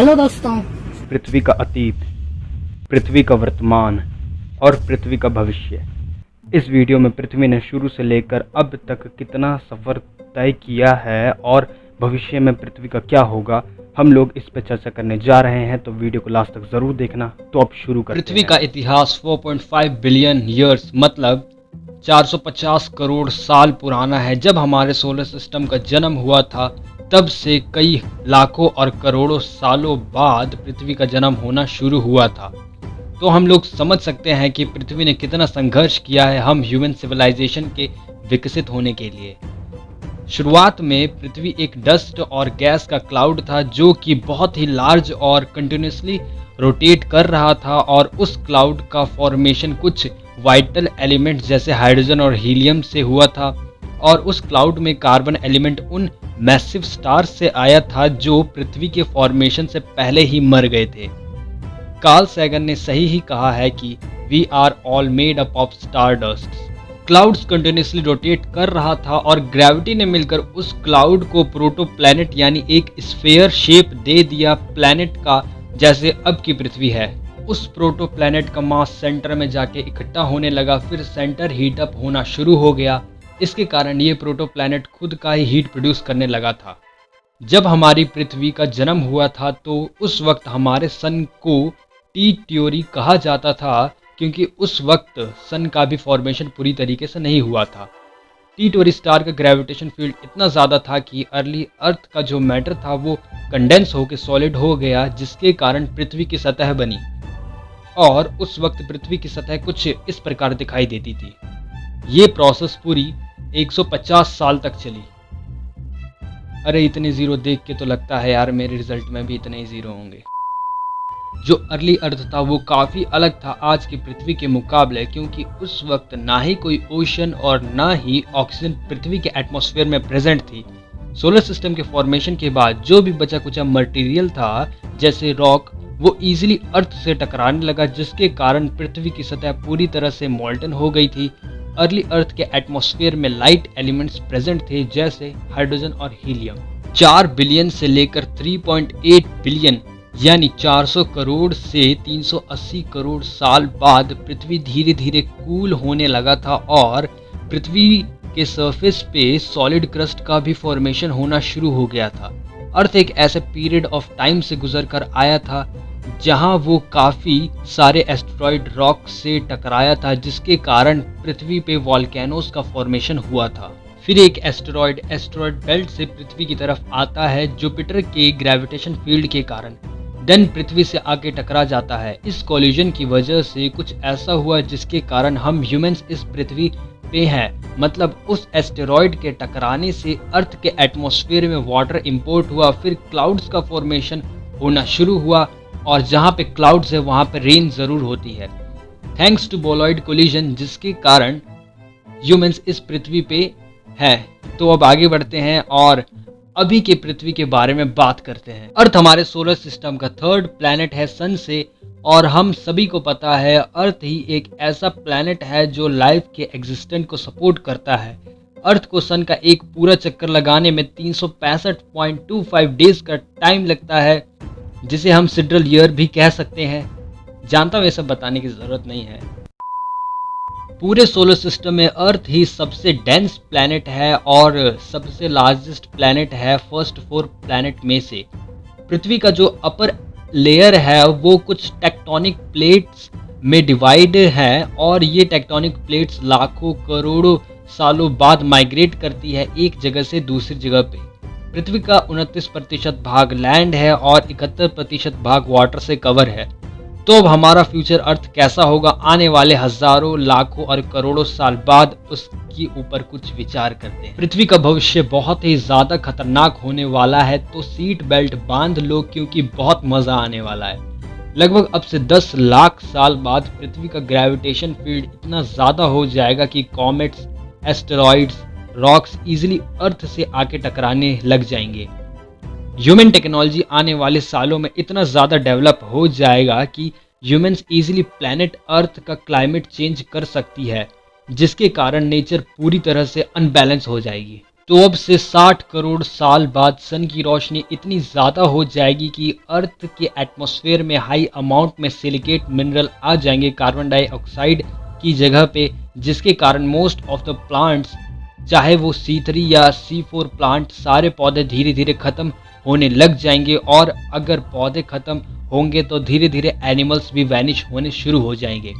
Hello दोस्तों। पृथ्वी का अतीत, पृथ्वी का वर्तमान और पृथ्वी का भविष्य। इस वीडियो में पृथ्वी ने शुरू से लेकर अब तक कितना सफ़र तय किया है और भविष्य में पृथ्वी का क्या होगा, हम लोग इस पर चर्चा करने जा रहे हैं। तो वीडियो को लास्ट तक ज़रूर देखना। तो अब शुरू करते हैं। पृथ्वी का इतिहास 4.5 बिलियन ईयर्स मतलब 450 करोड़ साल पुराना है। जब हमारे सोलर सिस्टम का जन्म हुआ था तब से कई लाखों और करोड़ों सालों बाद पृथ्वी का जन्म होना शुरू हुआ था। तो हम लोग समझ सकते हैं कि पृथ्वी ने कितना संघर्ष किया है हम ह्यूमन सिविलाइजेशन के विकसित होने के लिए। शुरुआत में पृथ्वी एक डस्ट और गैस का क्लाउड था जो कि बहुत ही लार्ज और कंटिन्यूसली रोटेट कर रहा था, और उस क्लाउड का फॉर्मेशन कुछ वाइटल एलिमेंट्स जैसे हाइड्रोजन और हीलियम से हुआ था, और उस क्लाउड में कार्बन एलिमेंट उन मैसिव स्टार्स से आया था जो पृथ्वी के फॉर्मेशन से पहले ही मर गए थे। कार्ल सैगन ने सही ही कहा है कि we are all made up of star dust. Clouds continuously rotate कर रहा था और ग्रेविटी ने मिलकर उस क्लाउड को प्रोटो प्लैनेट यानी एक स्फीयर शेप दे दिया, प्लैनेट का जैसे अब की पृथ्वी है। उस प्रोटो प्लैनेट का मास सेंटर में जाके इकट्ठा होने लगा, फिर सेंटर हीट अप होना शुरू हो गया। इसके कारण ये प्रोटो प्लैनेट खुद का ही हीट प्रोड्यूस करने लगा था। जब हमारी पृथ्वी का जन्म हुआ था तो उस वक्त हमारे सन को टी ट्योरी कहा जाता था, क्योंकि उस वक्त सन का भी फॉर्मेशन पूरी तरीके से नहीं हुआ था। टी ट्योरी स्टार का ग्रेविटेशन फील्ड इतना ज़्यादा था कि अर्ली अर्थ का जो मैटर था वो कंडेंस होकर सॉलिड हो गया, जिसके कारण पृथ्वी की सतह बनी। और उस वक्त पृथ्वी की सतह कुछ इस प्रकार दिखाई देती थी। ये प्रोसेस पूरी 150 साल तक चली। अरे इतने ज़ीरो देख के तो लगता है यार मेरे रिजल्ट में भी इतने ही ज़ीरो होंगे। जो अर्ली अर्थ था वो काफ़ी अलग था आज की पृथ्वी के मुकाबले, क्योंकि उस वक्त ना ही कोई ओशन और ना ही ऑक्सीजन पृथ्वी के एटमॉस्फेयर में प्रेजेंट थी। सोलर सिस्टम के फॉर्मेशन के बाद जो भी बचा कुचा मटेरियल था जैसे रॉक, वो इजीली अर्थ से टकराने लगा, जिसके कारण पृथ्वी की सतह पूरी तरह से मोल्टन हो गई थी। अर्ली अर्थ के एटमॉस्फेयर में लाइट एलिमेंट्स प्रेजेंट थे जैसे हाइड्रोजन और हीलियम। 4 बिलियन से लेकर 3.8 बिलियन यानी 400 करोड़ से 380 करोड़ साल बाद पृथ्वी धीरे धीरे कूल होने लगा था, और पृथ्वी के सरफेस पे सॉलिड क्रस्ट का भी फॉर्मेशन होना शुरू हो गया था। अर्थ एक ऐसे पीरियड ऑफ टाइम से गुजर कर आया था जहां वो काफ़ी सारे एस्टेरॉयड रॉक से टकराया था, जिसके कारण पृथ्वी पे वॉल्केनोस का फॉर्मेशन हुआ था। फिर एक एस्टेरॉयड बेल्ट से पृथ्वी की तरफ आता है जुपिटर के ग्रेविटेशन फील्ड के कारण, देन पृथ्वी से आके टकरा जाता है। इस कोलिजन की वजह से कुछ ऐसा हुआ जिसके कारण हम ह्यूमंस इस पृथ्वी पे हैं। मतलब उस एस्टेरॉयड के टकराने से अर्थ के एटमॉस्फेयर में वाटर इंपोर्ट हुआ, फिर क्लाउड्स का फॉर्मेशन होना शुरू हुआ, और जहाँ पे क्लाउड्स है वहाँ पे रेन ज़रूर होती है, थैंक्स टू बोलॉइड कोलिजन, जिसके कारण ह्यूमंस इस पृथ्वी पे है। तो अब आगे बढ़ते हैं और अभी के पृथ्वी के बारे में बात करते हैं। अर्थ हमारे सोलर सिस्टम का थर्ड प्लैनेट है सन से, और हम सभी को पता है अर्थ ही एक ऐसा प्लैनेट है जो लाइफ के एग्जिस्टेंस को सपोर्ट करता है। अर्थ को सन का एक पूरा चक्कर लगाने में 365.25 डेज का टाइम लगता है, जिसे हम सिड्रल ईयर भी कह सकते हैं। जानता हूँ ये सब बताने की ज़रूरत नहीं है। पूरे सोलर सिस्टम में अर्थ ही सबसे डेंस प्लैनेट है और सबसे लार्जेस्ट प्लैनेट है फर्स्ट 4 प्लैनेट में से। पृथ्वी का जो अपर लेयर है वो कुछ टेक्टोनिक प्लेट्स में डिवाइड है, और ये टेक्टोनिक प्लेट्स लाखों करोड़ों सालों बाद माइग्रेट करती है एक जगह से दूसरी जगह पे। पृथ्वी का 29% भाग लैंड है और 71% भाग वाटर से कवर है। तो अब हमारा फ्यूचर अर्थ कैसा होगा आने वाले हजारों लाखों और करोड़ों साल बाद, उसके ऊपर कुछ विचार करते हैं। पृथ्वी का भविष्य बहुत ही ज्यादा खतरनाक होने वाला है, तो सीट बेल्ट बांध लो क्योंकि बहुत मजा आने वाला है। लगभग अब से 10 लाख साल बाद पृथ्वी का ग्रेविटेशन फील्ड इतना ज्यादा हो जाएगा कि कॉमेट्स, एस्टेरॉइड्स, रॉक्स इजीली अर्थ से आके टकराने लग जाएंगे। ह्यूमन टेक्नोलॉजी आने वाले सालों में इतना ज़्यादा डेवलप हो जाएगा कि ह्यूमंस इजीली प्लैनेट अर्थ का क्लाइमेट चेंज कर सकती है, जिसके कारण नेचर पूरी तरह से अनबैलेंस हो जाएगी। तो अब से 60 करोड़ साल बाद सन की रोशनी इतनी ज़्यादा हो जाएगी कि अर्थ के एटमॉस्फेयर में हाई अमाउंट में सिलिकेट मिनरल आ जाएंगे कार्बन डाइऑक्साइड की जगह पे, जिसके कारण मोस्ट ऑफ द प्लांट्स, चाहे वो C3 या C4 प्लांट, सारे पौधे धीरे धीरे ख़त्म होने लग जाएंगे। और अगर पौधे ख़त्म होंगे तो धीरे धीरे एनिमल्स भी वैनिश होने शुरू हो जाएंगे।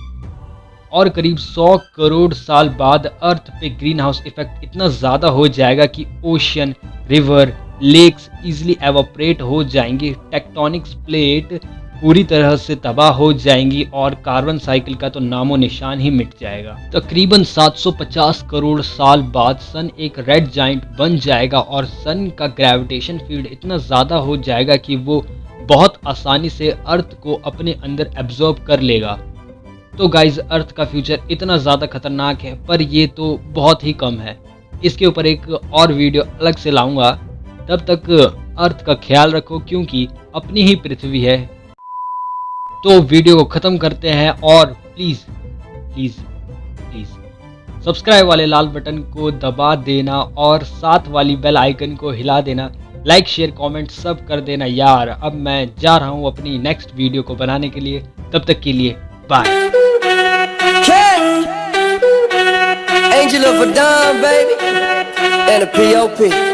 और करीब 100 करोड़ साल बाद अर्थ पे ग्रीन हाउस इफेक्ट इतना ज़्यादा हो जाएगा कि ocean, river, lakes easily evaporate हो जाएंगे, टेक्टोनिक्स प्लेट पूरी तरह से तबाह हो जाएंगी और कार्बन साइकिल का तो नामो निशान ही मिट जाएगा। तकरीबन 750 करोड़ साल बाद सन एक रेड जाइंट बन जाएगा और सन का ग्रेविटेशन फील्ड इतना ज़्यादा हो जाएगा कि वो बहुत आसानी से अर्थ को अपने अंदर एब्जॉर्ब कर लेगा। तो गाइज, अर्थ का फ्यूचर इतना ज़्यादा खतरनाक है, पर ये तो बहुत ही कम है। इसके ऊपर एक और वीडियो अलग से लाऊंगा। तब तक अर्थ का ख्याल रखो, क्योंकि अपनी ही पृथ्वी है। तो वीडियो को ख़त्म करते हैं और प्लीज़ प्लीज़ प्लीज़ सब्सक्राइब वाले लाल बटन को दबा देना और साथ वाली बेल आइकन को हिला देना। लाइक, शेयर, कमेंट सब कर देना यार। अब मैं जा रहा हूँ अपनी नेक्स्ट वीडियो को बनाने के लिए। तब तक के लिए bye. Angel of a dime, baby, and a P.O.P.